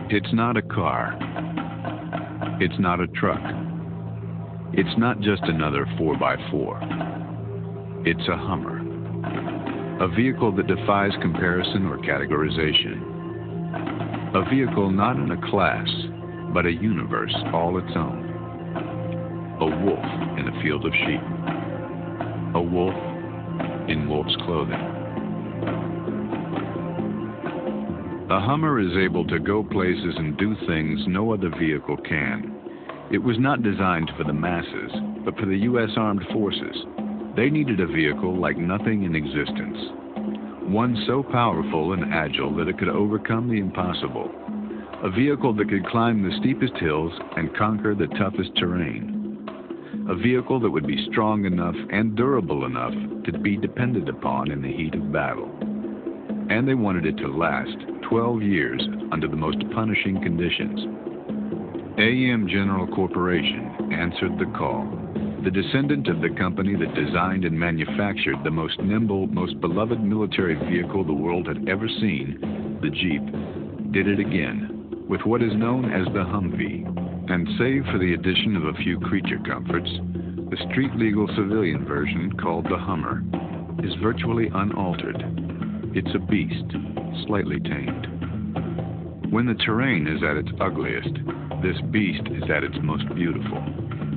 It's not a car. It's not a truck. It's not just another 4x4. It's a Hummer. A vehicle that defies comparison or categorization. A vehicle not in a class, but a universe all its own. A wolf in a field of sheep. A wolf in wolf's clothing. A Hummer is able to go places and do things no other vehicle can. It was not designed for the masses, but for the U.S. Armed Forces. They needed a vehicle like nothing in existence. One so powerful and agile that it could overcome the impossible. A vehicle that could climb the steepest hills and conquer the toughest terrain. A vehicle that would be strong enough and durable enough to be depended upon in the heat of battle. And they wanted it to last 12 years under the most punishing conditions. AEM General Corporation answered the call. The descendant of the company that designed and manufactured the most nimble, most beloved military vehicle the world had ever seen, the Jeep, did it again with what is known as the Humvee. And save for the addition of a few creature comforts, the street-legal civilian version, called the Hummer, is virtually unaltered. It's a beast, slightly tamed. When the terrain is at its ugliest, this beast is at its most beautiful.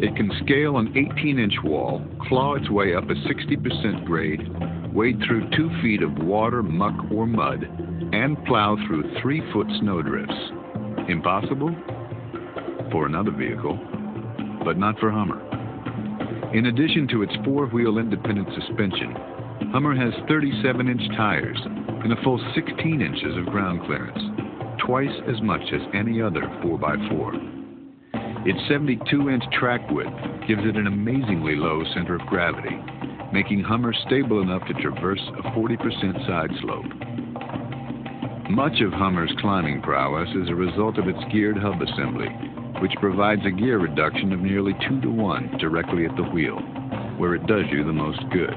It can scale an 18-inch wall, claw its way up a 60% grade, wade through 2 feet of water, muck, or mud, and plow through 3-foot snowdrifts. Impossible? For another vehicle, but not for Hummer. In addition to its 4-wheel independent suspension, Hummer has 37-inch tires and a full 16 inches of ground clearance, twice as much as any other 4x4. Its 72-inch track width gives it an amazingly low center of gravity, making Hummer stable enough to traverse a 40% side slope. Much of Hummer's climbing prowess is a result of its geared hub assembly, which provides a gear reduction of nearly 2-to-1 directly at the wheel, where it does you the most good.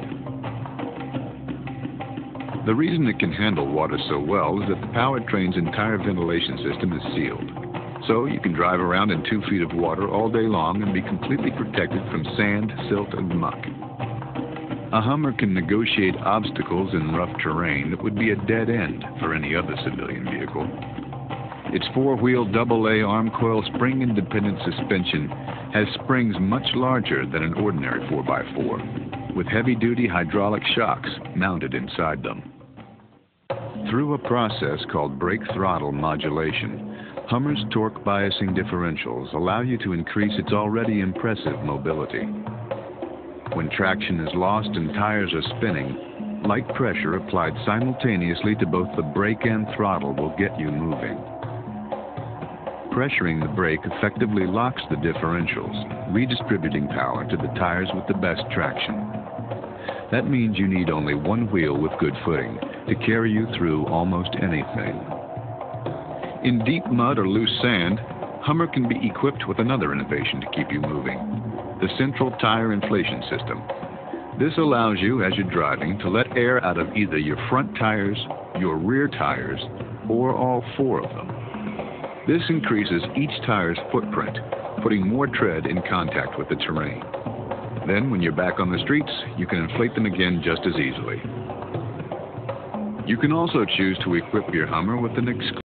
The reason it can handle water so well is that the powertrain's entire ventilation system is sealed. So you can drive around in 2 feet of water all day long and be completely protected from sand, silt, and muck. A Hummer can negotiate obstacles in rough terrain that would be a dead end for any other civilian vehicle. Its 4-wheel AA arm coil spring-independent suspension has springs much larger than an ordinary 4x4, with heavy-duty hydraulic shocks mounted inside them. Through a process called brake throttle modulation, Hummer's torque biasing differentials allow you to increase its already impressive mobility. When traction is lost and tires are spinning, light pressure applied simultaneously to both the brake and throttle will get you moving. Pressuring the brake effectively locks the differentials, redistributing power to the tires with the best traction. That means you need only one wheel with good footing to carry you through almost anything. In deep mud or loose sand, Hummer can be equipped with another innovation to keep you moving: the central tire inflation system. This allows you, as you're driving, to let air out of either your front tires, your rear tires, or all 4 of them. This increases each tire's footprint, putting more tread in contact with the terrain. Then, when you're back on the streets, you can inflate them again just as easily. You can also choose to equip your Hummer with an exclusive